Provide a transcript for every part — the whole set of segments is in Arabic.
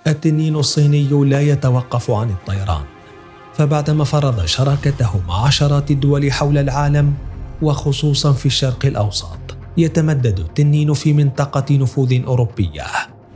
التنين الصيني لا يتوقف عن الطيران، فبعدما فرض شراكته مع عشرات الدول حول العالم وخصوصا في الشرق الأوسط، يتمدد التنين في منطقة نفوذ أوروبية،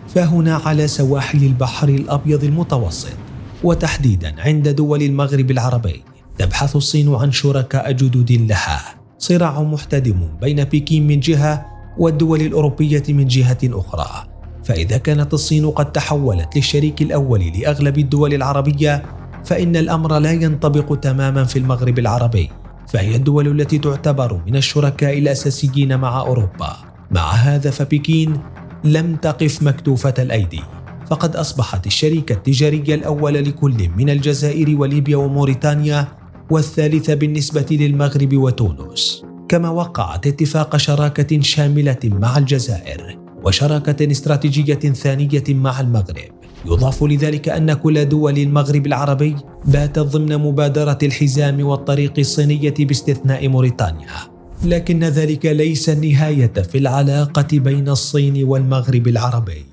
فهنا على سواحل البحر الأبيض المتوسط، وتحديدا عند دول المغرب العربي، تبحث الصين عن شركاء جدد لها. صراع محتدم بين بكين من جهة والدول الأوروبية من جهة أخرى. فإذا كانت الصين قد تحولت للشريك الأول لأغلب الدول العربية، فإن الأمر لا ينطبق تماما في المغرب العربي، فهي الدول التي تعتبر من الشركاء الأساسيين مع أوروبا. مع هذا فبكين لم تقف مكتوفة الأيدي، فقد أصبحت الشريك التجاري الأول لكل من الجزائر وليبيا وموريتانيا، والثالث بالنسبة للمغرب وتونس. كما وقعت اتفاق شراكة شاملة مع الجزائر وشراكة استراتيجية ثانية مع المغرب. يضاف لذلك أن كل دول المغرب العربي باتت ضمن مبادرة الحزام والطريق الصينية باستثناء موريتانيا. لكن ذلك ليس النهاية في العلاقة بين الصين والمغرب العربي،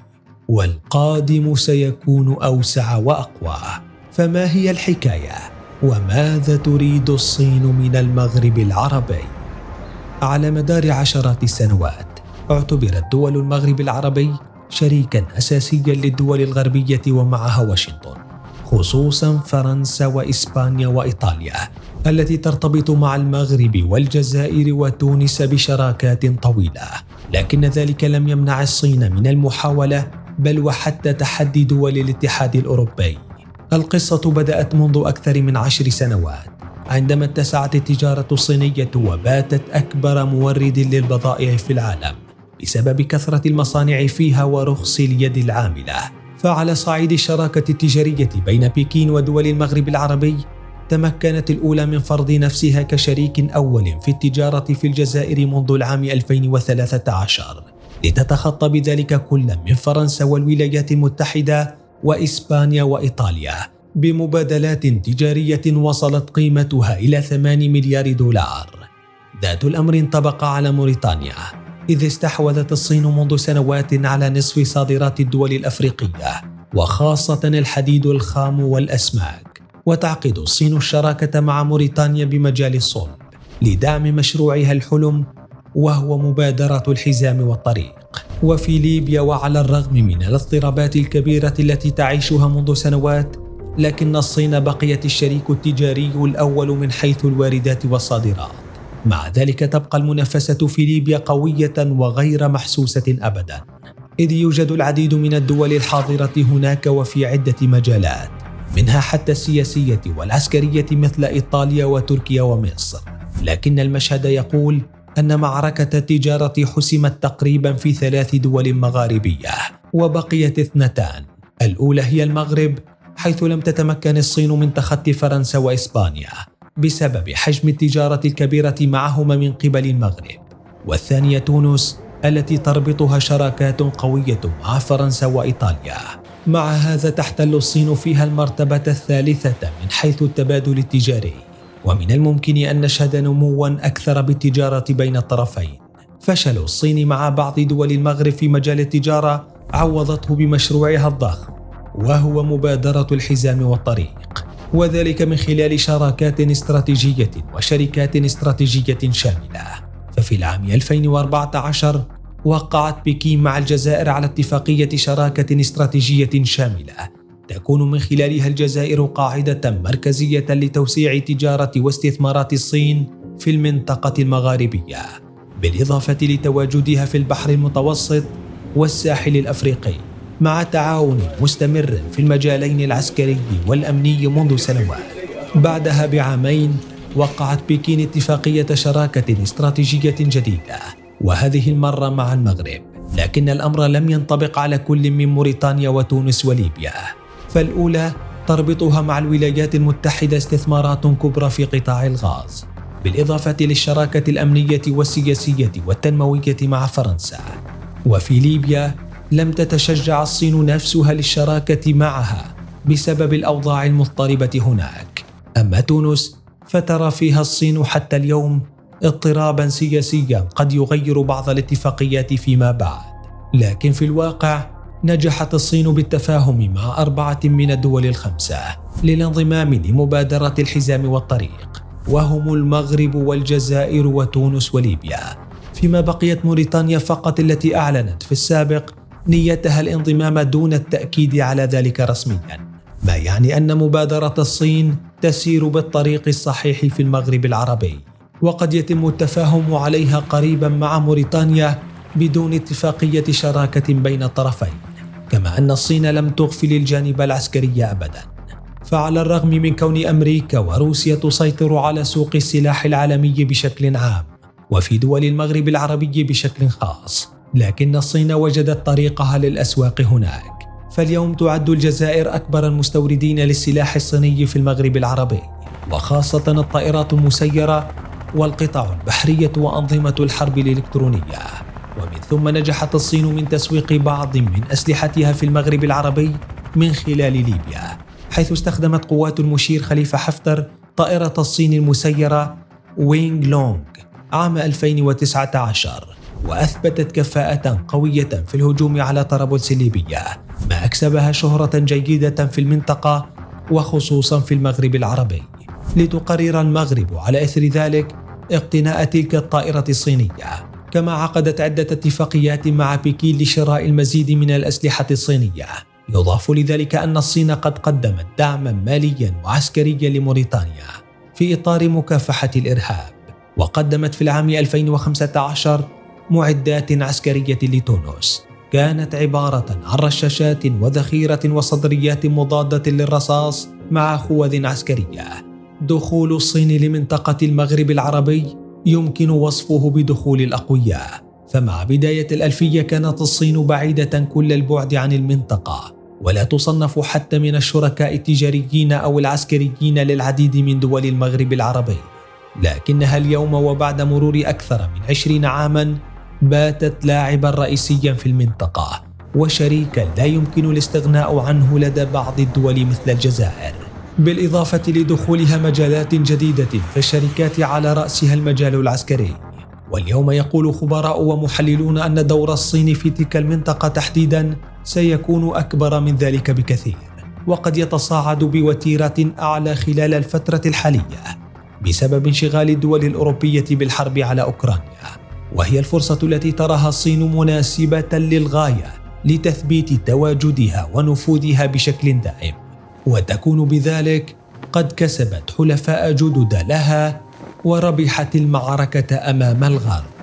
والقادم سيكون أوسع وأقوى. فما هي الحكاية؟ وماذا تريد الصين من المغرب العربي؟ على مدار عشرات السنوات اعتبرت دول المغرب العربي شريكا أساسيا للدول الغربية ومعها واشنطن، خصوصا فرنسا وإسبانيا وإيطاليا التي ترتبط مع المغرب والجزائر وتونس بشراكات طويلة. لكن ذلك لم يمنع الصين من المحاولة، بل وحتى تحدي دول الاتحاد الأوروبي. القصة بدأت منذ أكثر من 10 سنوات، عندما اتسعت التجارة الصينية وباتت أكبر مورد للبضائع في العالم بسبب كثرة المصانع فيها ورخص اليد العاملة. فعلى صعيد الشراكة التجارية بين بكين ودول المغرب العربي، تمكنت الأولى من فرض نفسها كشريك أول في التجارة في الجزائر منذ العام 2013، لتتخطى بذلك كل من فرنسا والولايات المتحدة وإسبانيا وإيطاليا بمبادلات تجارية وصلت قيمتها إلى 8 مليار دولار. ذات الأمر انطبق على موريتانيا، إذ استحوذت الصين منذ سنوات على نصف صادرات الدول الأفريقية، وخاصة الحديد الخام والأسماك. وتعقد الصين الشراكة مع موريتانيا بمجال الصلب لدعم مشروعها الحلم، وهو مبادرة الحزام والطريق. وفي ليبيا، وعلى الرغم من الاضطرابات الكبيرة التي تعيشها منذ سنوات، لكن الصين بقيت الشريك التجاري الأول من حيث الواردات والصادرات. مع ذلك تبقى المنافسة في ليبيا قوية وغير محسوسة أبدا، إذ يوجد العديد من الدول الحاضرة هناك وفي عدة مجالات، منها حتى السياسية والعسكرية مثل إيطاليا وتركيا ومصر. لكن المشهد يقول أن معركة التجارة حسمت تقريبا في 3 دول مغاربية، وبقيت 2. الأولى هي المغرب، حيث لم تتمكن الصين من تخطي فرنسا وإسبانيا بسبب حجم التجارة الكبيرة معهما من قبل المغرب. والثانية تونس، التي تربطها شراكات قوية مع فرنسا وإيطاليا. مع هذا تحتل الصين فيها المرتبة 3 من حيث التبادل التجاري، ومن الممكن أن نشهد نموا أكثر بالتجارة بين الطرفين. فشل الصين مع بعض دول المغرب في مجال التجارة عوضته بمشروعها الضخم، وهو مبادرة الحزام والطريق، وذلك من خلال شراكات استراتيجية وشركات استراتيجية شاملة. ففي العام 2014 وقعت بكين مع الجزائر على اتفاقية شراكة استراتيجية شاملة تكون من خلالها الجزائر قاعدة مركزية لتوسيع تجارة واستثمارات الصين في المنطقة المغاربية، بالإضافة لتواجدها في البحر المتوسط والساحل الأفريقي، مع تعاون مستمر في المجالين العسكري والأمني منذ سنوات. بعدها بعامين وقعت بكين اتفاقية شراكة استراتيجية جديدة، وهذه المرة مع المغرب، لكن الأمر لم ينطبق على كل من موريتانيا وتونس وليبيا. فالأولى تربطها مع الولايات المتحدة استثمارات كبرى في قطاع الغاز، بالإضافة للشراكة الأمنية والسياسية والتنموية مع فرنسا. وفي ليبيا لم تتشجع الصين نفسها للشراكة معها بسبب الأوضاع المضطربة هناك. أما تونس فترى فيها الصين حتى اليوم اضطرابا سياسيا قد يغير بعض الاتفاقيات فيما بعد، لكن في الواقع نجحت الصين بالتفاهم مع 4 من الدول ال5 للانضمام لمبادرة الحزام والطريق، وهم المغرب والجزائر وتونس وليبيا، فيما بقيت موريتانيا فقط التي أعلنت في السابق نيتها الانضمام دون التأكيد على ذلك رسميا، ما يعني أن مبادرة الصين تسير بالطريق الصحيح في المغرب العربي، وقد يتم التفاهم عليها قريبا مع موريتانيا بدون اتفاقية شراكة بين الطرفين، كما أن الصين لم تغفل الجانب العسكري أبدا. فعلى الرغم من كون أمريكا وروسيا تسيطر على سوق السلاح العالمي بشكل عام وفي دول المغرب العربي بشكل خاص، لكن الصين وجدت طريقها للأسواق هناك. فاليوم تعد الجزائر أكبر المستوردين للسلاح الصيني في المغرب العربي، وخاصة الطائرات المسيرة والقطع البحرية وأنظمة الحرب الإلكترونية. ومن ثم نجحت الصين من تسويق بعض من أسلحتها في المغرب العربي من خلال ليبيا، حيث استخدمت قوات المشير خليفة حفتر طائرة الصين المسيرة وينغ لونغ عام 2019، وأثبتت كفاءة قوية في الهجوم على طرابلس الليبية، ما أكسبها شهرة جيدة في المنطقة وخصوصا في المغرب العربي، لتقرر المغرب على إثر ذلك اقتناء تلك الطائرة الصينية. كما عقدت عدة اتفاقيات مع بكين لشراء المزيد من الأسلحة الصينية. يضاف لذلك أن الصين قد قدمت دعما ماليا وعسكريا لموريتانيا في إطار مكافحة الإرهاب، وقدمت في العام 2015 معدات عسكرية لتونس كانت عبارة عن رشاشات وذخيرة وصدريات مضادة للرصاص مع خوذ عسكرية. دخول الصين لمنطقة المغرب العربي يمكن وصفه بدخول الأقوياء، فمع بداية الألفية كانت الصين بعيدة كل البعد عن المنطقة، ولا تصنف حتى من الشركاء التجاريين أو العسكريين للعديد من دول المغرب العربي، لكنها اليوم وبعد مرور أكثر من 20 عاما باتت لاعبا رئيسيا في المنطقة وشريكا لا يمكن الاستغناء عنه لدى بعض الدول مثل الجزائر، بالإضافة لدخولها مجالات جديدة في الشركات على رأسها المجال العسكري. واليوم يقول خبراء ومحللون أن دور الصين في تلك المنطقة تحديدا سيكون أكبر من ذلك بكثير، وقد يتصاعد بوتيرة أعلى خلال الفترة الحالية بسبب انشغال الدول الأوروبية بالحرب على أوكرانيا، وهي الفرصة التي تراها الصين مناسبة للغاية لتثبيت تواجدها ونفوذها بشكل دائم، وتكون بذلك قد كسبت حلفاء جدد لها وربحت المعركة أمام الغرب.